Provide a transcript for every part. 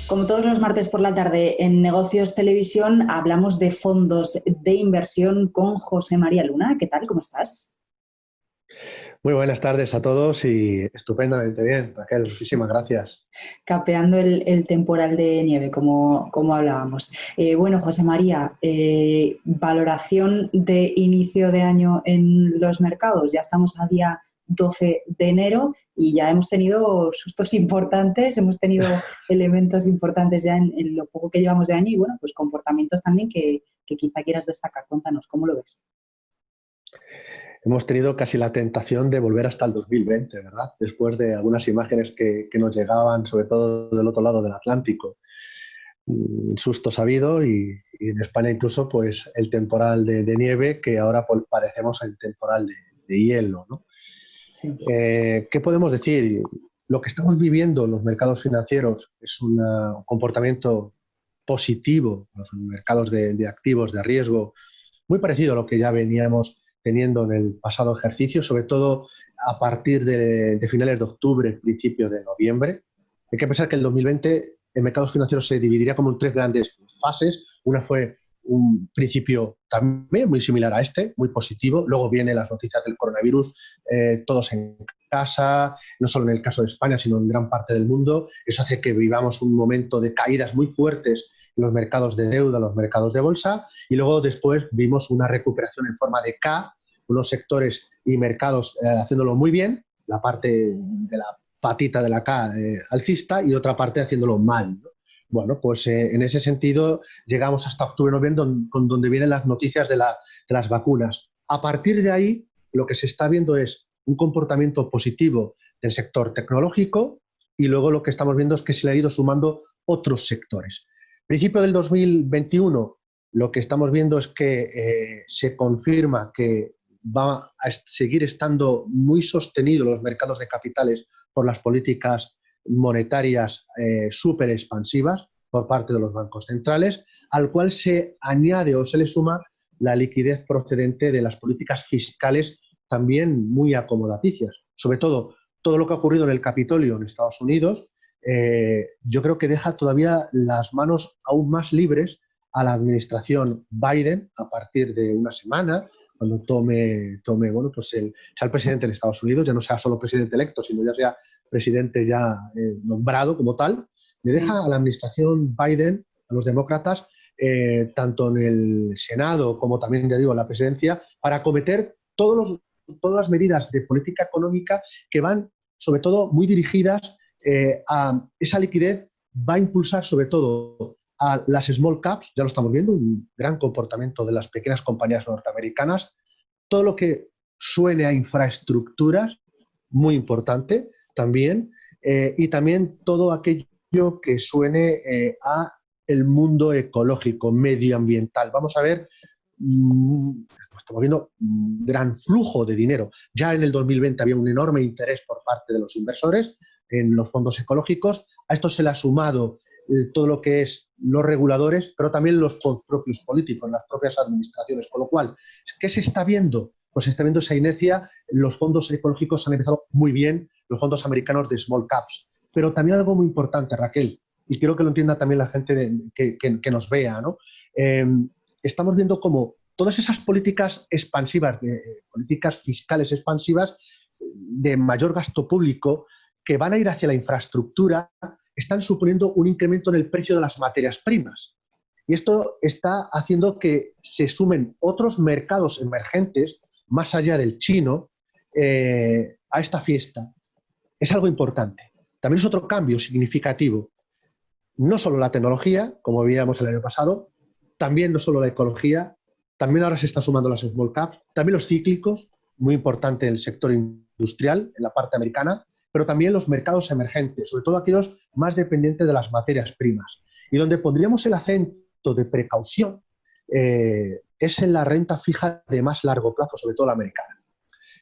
Como todos los martes por la tarde en Negocios Televisión, hablamos de fondos de inversión con José María Luna. ¿Qué tal? ¿Cómo estás? Muy buenas tardes a todos y estupendamente bien, Raquel, muchísimas gracias. Capeando el temporal de nieve, como hablábamos. Bueno, José María, valoración de inicio de año en los mercados. Ya estamos a día 12 de enero y ya hemos tenido sustos importantes, hemos tenido elementos importantes ya en lo poco que llevamos de año y, bueno, pues comportamientos también que quizá quieras destacar. Cuéntanos, ¿cómo lo ves? Hemos tenido casi la tentación de volver hasta el 2020, ¿verdad? Después de algunas imágenes que nos llegaban, sobre todo del otro lado del Atlántico. Sustos ha habido y en España incluso pues el temporal de nieve que ahora pues, padecemos el temporal de hielo, ¿no? Sí. ¿Qué podemos decir? Lo que estamos viviendo en los mercados financieros es un comportamiento positivo, los mercados de activos de riesgo, muy parecido a lo que ya veníamos teniendo en el pasado ejercicio, sobre todo a partir de finales de octubre, principios de noviembre. Hay que pensar que el 2020 en mercados financieros se dividiría como en tres grandes fases. Una fue un principio también muy similar a este, muy positivo. Luego vienen las noticias del coronavirus, todos en casa, no solo en el caso de España, sino en gran parte del mundo. Eso hace que vivamos un momento de caídas muy fuertes en los mercados de deuda, los mercados de bolsa, y luego después vimos una recuperación en forma de K, unos sectores y mercados haciéndolo muy bien, la parte de la patita de la K alcista y otra parte haciéndolo mal, ¿no? Bueno, pues en ese sentido llegamos hasta octubre-noviembre, donde vienen las noticias de las vacunas. A partir de ahí, lo que se está viendo es un comportamiento positivo del sector tecnológico y luego lo que estamos viendo es que se le han ido sumando otros sectores. Principio del 2021, lo que estamos viendo es que se confirma que va a seguir estando muy sostenidos los mercados de capitales por las políticas monetarias súper expansivas por parte de los bancos centrales, al cual se añade o se le suma la liquidez procedente de las políticas fiscales también muy acomodaticias. Sobre todo lo que ha ocurrido en el Capitolio en Estados Unidos, yo creo que deja todavía las manos aún más libres a la administración Biden a partir de una semana, cuando tome bueno, pues sea el presidente de Estados Unidos, ya no sea solo presidente electo, sino ya sea presidente ya nombrado como tal, le Sí. deja a la administración Biden, a los demócratas, tanto en el Senado como también, ya digo, en la presidencia, para acometer todas las medidas de política económica que van, sobre todo, muy dirigidas a esa liquidez, va a impulsar sobre todo a las small caps, ya lo estamos viendo, un gran comportamiento de las pequeñas compañías norteamericanas, todo lo que suene a infraestructuras, muy importante también, y también todo aquello que suene a el mundo ecológico, medioambiental. Vamos a ver, estamos viendo un gran flujo de dinero. Ya en el 2020 había un enorme interés por parte de los inversores en los fondos ecológicos. A esto se le ha sumado todo lo que es los reguladores, pero también los propios políticos, las propias administraciones. Con lo cual, ¿qué se está viendo? Pues se está viendo esa inercia. Los fondos ecológicos han empezado muy bien, los fondos americanos de small caps. Pero también algo muy importante, Raquel, y quiero que lo entienda también la gente que nos vea, ¿no? Eh, Estamos viendo cómo todas esas políticas expansivas, políticas fiscales expansivas de mayor gasto público que van a ir hacia la infraestructura, están suponiendo un incremento en el precio de las materias primas. Y esto está haciendo que se sumen otros mercados emergentes, más allá del chino, a esta fiesta. Es algo importante. También es otro cambio significativo. No solo la tecnología, como veíamos el año pasado, también no solo la ecología, también ahora se están sumando las small caps, también los cíclicos, muy importante el sector industrial en la parte americana, pero también los mercados emergentes, sobre todo aquellos más dependientes de las materias primas. Y donde pondríamos el acento de precaución es en la renta fija de más largo plazo, sobre todo la americana.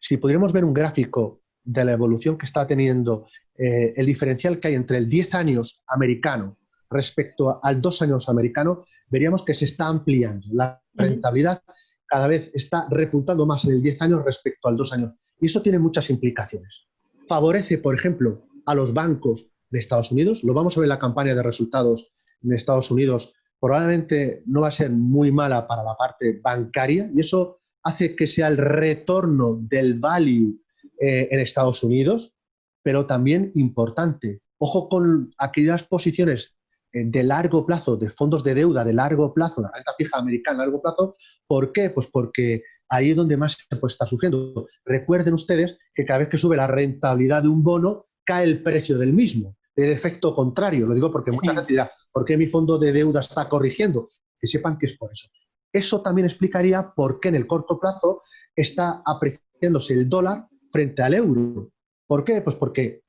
Si pudiéramos ver un gráfico de la evolución que está teniendo el diferencial que hay entre el 10 años americano respecto al 2 años americano, veríamos que se está ampliando. La rentabilidad cada vez está repuntando más en el 10 años respecto al 2 años. Y eso tiene muchas implicaciones. Favorece, por ejemplo, a los bancos en Estados Unidos. Lo vamos a ver en la campaña de resultados en Estados Unidos. Probablemente no va a ser muy mala para la parte bancaria y eso hace que sea el retorno del value en Estados Unidos, pero también importante. Ojo con aquellas posiciones de largo plazo, de fondos de deuda de largo plazo, la renta fija americana a largo plazo. ¿Por qué? Pues porque ahí es donde más se puede estar sufriendo. Recuerden ustedes que cada vez que sube la rentabilidad de un bono, cae el precio del mismo. El efecto contrario, lo digo porque mucha gente dirá, ¿por qué mi fondo de deuda está corrigiendo? Que sepan que es por eso. Eso también explicaría por qué en el corto plazo está apreciándose el dólar frente al euro. ¿Por qué? Pues porque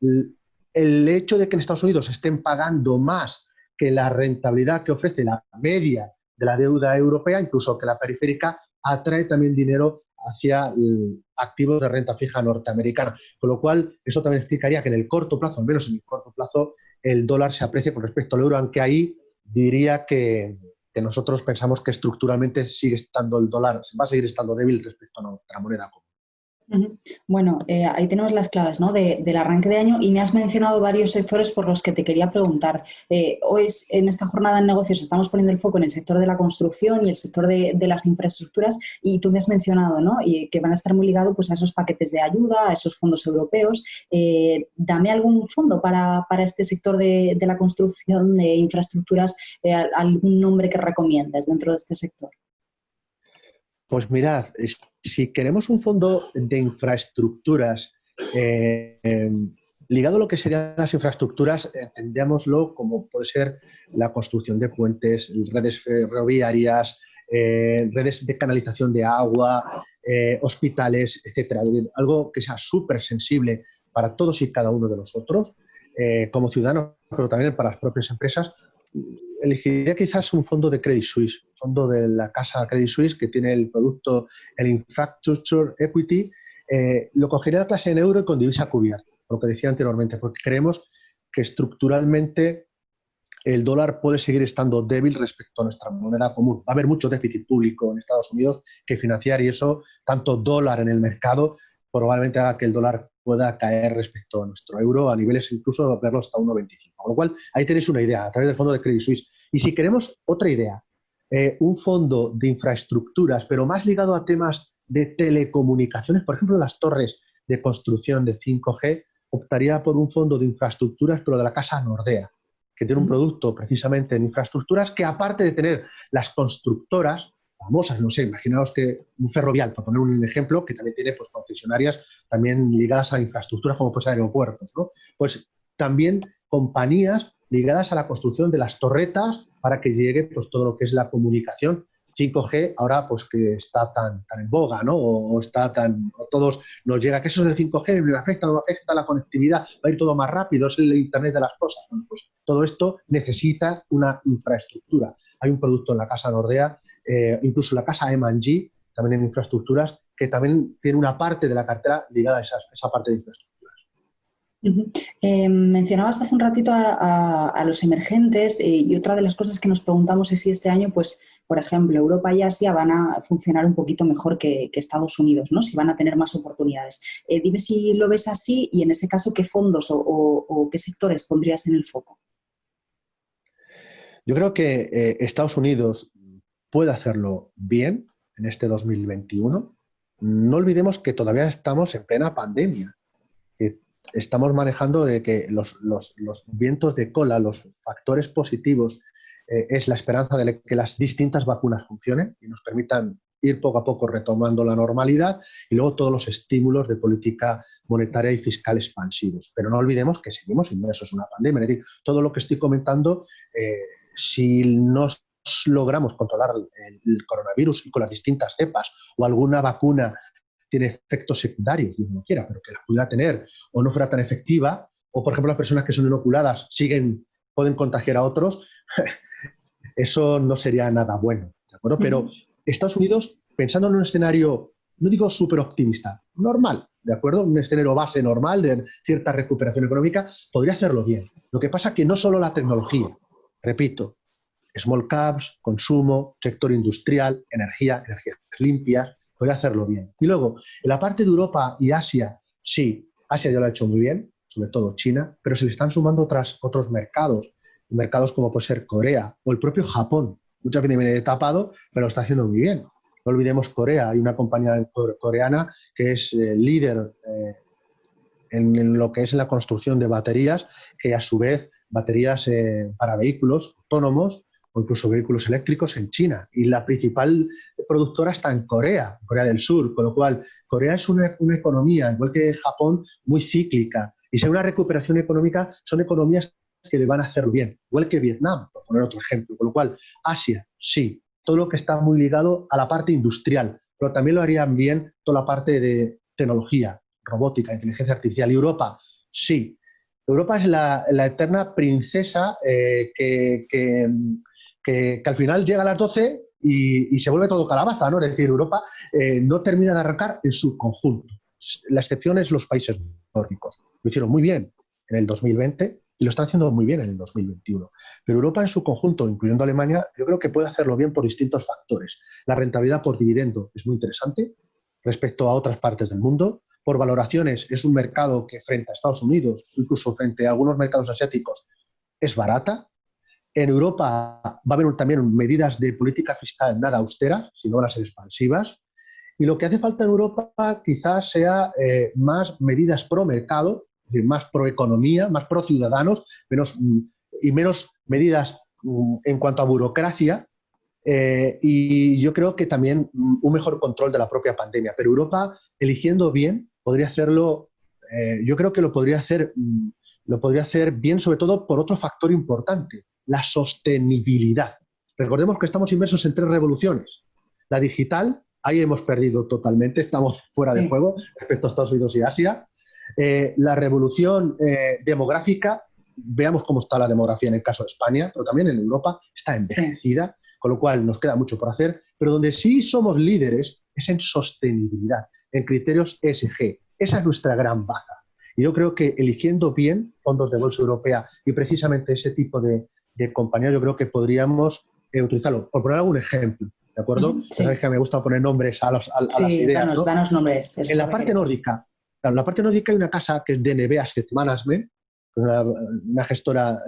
el hecho de que en Estados Unidos estén pagando más que la rentabilidad que ofrece la media de la deuda europea, incluso que la periférica, atrae también dinero hacia activos de renta fija norteamericana. Con lo cual, eso también explicaría que en el corto plazo, al menos en el corto plazo, el dólar se aprecie con respecto al euro, aunque ahí diría que nosotros pensamos que estructuralmente sigue estando el dólar, va a seguir estando débil respecto a nuestra moneda común. Bueno, ahí tenemos las claves, ¿no? Del arranque de año y me has mencionado varios sectores por los que te quería preguntar. Hoy en esta jornada en negocios estamos poniendo el foco en el sector de la construcción y el sector de las infraestructuras y tú me has mencionado, ¿no? Y que van a estar muy ligados pues, a esos paquetes de ayuda, a esos fondos europeos. Dame algún fondo para este sector de la construcción de infraestructuras, algún nombre que recomiendes dentro de este sector. Pues mirad, si queremos un fondo de infraestructuras ligado a lo que serían las infraestructuras, entendámoslo como puede ser la construcción de puentes, redes ferroviarias, redes de canalización de agua, hospitales, etcétera. Algo que sea súper sensible para todos y cada uno de nosotros como ciudadanos, pero también para las propias empresas. Elegiría quizás un fondo de Credit Suisse, fondo de la casa Credit Suisse que tiene el producto, el Infrastructure Equity. Lo cogería la clase en euro y con divisa cubierta, lo que decía anteriormente, porque creemos que estructuralmente el dólar puede seguir estando débil respecto a nuestra moneda común. Va a haber mucho déficit público en Estados Unidos que financiar y eso, tanto dólar en el mercado, probablemente haga que el dólar pueda caer respecto a nuestro euro a niveles incluso verlo hasta 1,25. Con lo cual, ahí tenéis una idea a través del fondo de Credit Suisse. Y si queremos otra idea, un fondo de infraestructuras, pero más ligado a temas de telecomunicaciones, por ejemplo, las torres de construcción de 5G, optaría por un fondo de infraestructuras, pero de la casa Nordea, que tiene un producto precisamente en infraestructuras que, aparte de tener las constructoras famosas, no sé, imaginaos que un Ferrovial, por poner un ejemplo, que también tiene pues, concesionarias también ligadas a infraestructuras como pues aeropuertos, ¿no? Pues también compañías ligadas a la construcción de las torretas para que llegue pues todo lo que es la comunicación 5G, ahora pues que está tan en boga, ¿no? O está o todos nos llega que eso es el 5G, me afecta, no me afecta la conectividad, va a ir todo más rápido, es el Internet de las cosas. Bueno, pues todo esto necesita una infraestructura. Hay un producto en la casa Nordea, incluso la casa M&G, también en infraestructuras, que también tiene una parte de la cartera ligada a esa parte de infraestructuras. Mencionabas hace un ratito a los emergentes y otra de las cosas que nos preguntamos es si este año, pues, por ejemplo, Europa y Asia van a funcionar un poquito mejor que Estados Unidos, ¿no? Si van a tener más oportunidades. Dime si lo ves así y en ese caso, ¿qué fondos o qué sectores pondrías en el foco? Yo creo que Estados Unidos puede hacerlo bien en este 2021. No olvidemos que todavía estamos en plena pandemia. Estamos manejando de que los vientos de cola, los factores positivos, es la esperanza de que las distintas vacunas funcionen y nos permitan ir poco a poco retomando la normalidad y luego todos los estímulos de política monetaria y fiscal expansivos. Pero no olvidemos que seguimos inmersos en una pandemia. Es decir, todo lo que estoy comentando, si no logramos controlar el coronavirus y con las distintas cepas o alguna vacuna tiene efectos secundarios, Dios no quiera, pero que la pudiera tener o no fuera tan efectiva, o por ejemplo las personas que son inoculadas pueden contagiar a otros, eso no sería nada bueno, ¿de acuerdo? Pero Estados Unidos, pensando en un escenario, no digo súper optimista, normal, ¿de acuerdo? Un escenario base normal de cierta recuperación económica, podría hacerlo bien. Lo que pasa es que no solo la tecnología, repito, small caps, consumo, sector industrial, energías limpias, podría hacerlo bien. Y luego, en la parte de Europa y Asia, sí, Asia ya lo ha hecho muy bien. sobre todo China, pero se le están sumando otros mercados como puede ser Corea o el propio Japón. Muchas veces viene tapado, pero lo está haciendo muy bien. No olvidemos Corea, hay una compañía coreana que es líder en lo que es la construcción de baterías, que a su vez baterías para vehículos autónomos o incluso vehículos eléctricos en China. Y la principal productora está en Corea, Corea del Sur, con lo cual Corea es una economía, igual que Japón, muy cíclica. Y si hay una recuperación económica, son economías que le van a hacer bien, igual que Vietnam, por poner otro ejemplo. Con lo cual, Asia, sí, todo lo que está muy ligado a la parte industrial, pero también lo harían bien toda la parte de tecnología, robótica, inteligencia artificial. Y Europa, sí. Europa es la eterna princesa que al final llega a las 12 y se vuelve todo calabaza, ¿no? Es decir, Europa no termina de arrancar en su conjunto. La excepción es los países nórdicos. Lo hicieron muy bien en el 2020 y lo están haciendo muy bien en el 2021. Pero Europa en su conjunto, incluyendo Alemania, yo creo que puede hacerlo bien por distintos factores. La rentabilidad por dividendo es muy interesante respecto a otras partes del mundo. Por valoraciones, es un mercado que frente a Estados Unidos, incluso frente a algunos mercados asiáticos, es barata. En Europa va a haber también medidas de política fiscal nada austeras, sino van a ser expansivas. Y lo que hace falta en Europa quizás sea más medidas pro mercado, es decir, más pro economía, más pro ciudadanos, y menos medidas en cuanto a burocracia. Y yo creo que también un mejor control de la propia pandemia. Pero Europa, eligiendo bien, podría hacerlo, yo creo que lo podría hacer bien, sobre todo por otro factor importante, la sostenibilidad. Recordemos que estamos inmersos en 3 revoluciones. La digital, ahí hemos perdido totalmente, estamos fuera de juego respecto a Estados Unidos y Asia. La revolución demográfica, veamos cómo está la demografía en el caso de España, pero también en Europa, está envejecida. Sí. Con lo cual nos queda mucho por hacer, pero donde sí somos líderes es en sostenibilidad, en criterios ESG. Esa es nuestra gran baza. Y yo creo que eligiendo bien fondos de bolsa europea y precisamente ese tipo de compañías, yo creo que podríamos utilizarlo. Por poner algún ejemplo, ¿de acuerdo? Sí. Sabéis que me gusta poner nombres a las ideas. Danos nombres. En la parte nórdica, claro, en la parte nórdica hay una casa que es DNB Asset Management, una gestora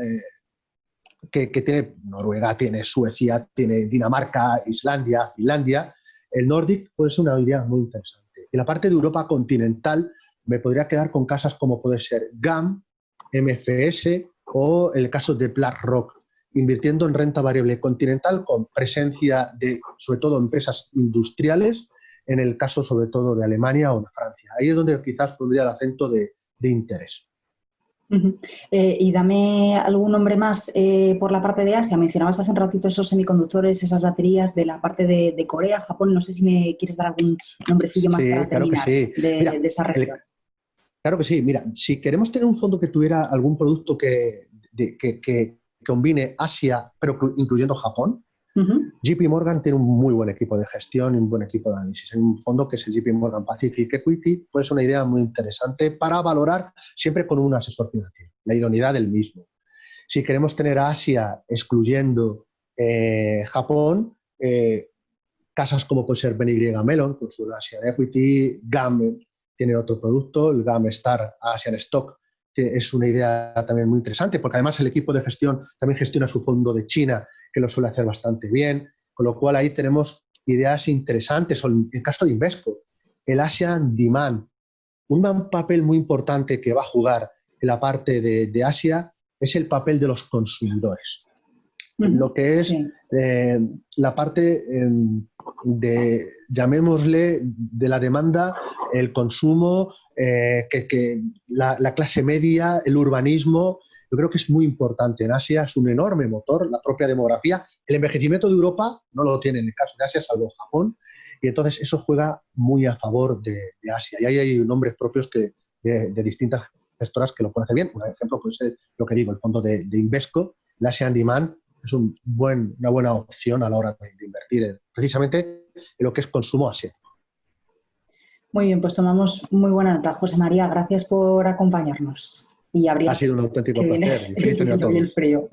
que tiene Noruega, tiene Suecia, tiene Dinamarca, Islandia, Finlandia. El Nordic puede ser una idea muy interesante. En la parte de Europa continental me podría quedar con casas como puede ser GAM, MFS o el caso de BlackRock, invirtiendo en renta variable continental con presencia de, sobre todo, empresas industriales, en el caso sobre todo de Alemania o de Francia. Ahí es donde quizás pondría el acento de interés. Y dame algún nombre más por la parte de Asia. Mencionabas hace un ratito esos semiconductores, esas baterías de la parte de Corea, Japón. No sé si me quieres dar algún nombrecillo más para terminar de esa región. Claro que sí. Mira, si queremos tener un fondo que tuviera algún producto que combine Asia, pero incluyendo Japón, JP Morgan tiene un muy buen equipo de gestión y un buen equipo de análisis. En un fondo que es el JP Morgan Pacific Equity puede ser una idea muy interesante para valorar siempre con un asesor financiero, la idoneidad del mismo. Si queremos tener a Asia excluyendo Japón, casas como puede ser BNY Mellon, con su Asian Equity, GAM tiene otro producto, el GAM Star Asian Stock, que es una idea también muy interesante, porque además el equipo de gestión también gestiona su fondo de China, que lo suele hacer bastante bien, con lo cual ahí tenemos ideas interesantes. O en el caso de Invesco, el Asian Demand, un papel muy importante que va a jugar en la parte de Asia es el papel de los consumidores. Lo que es la parte de, llamémosle, de la demanda, el consumo, que la clase media, el urbanismo. Yo creo que es muy importante. En Asia es un enorme motor, la propia demografía. El envejecimiento de Europa no lo tiene en el caso de Asia, salvo Japón, y entonces eso juega muy a favor de Asia. Y ahí hay nombres propios de distintas gestoras que lo pueden hacer bien. Un ejemplo puede ser lo que digo, el fondo de Invesco, el Asian Demand, es una buena opción a la hora de invertir precisamente en lo que es consumo asiático. Muy bien, pues tomamos muy buena nota. José María, gracias por acompañarnos. Y ha sido un auténtico placer. El frío.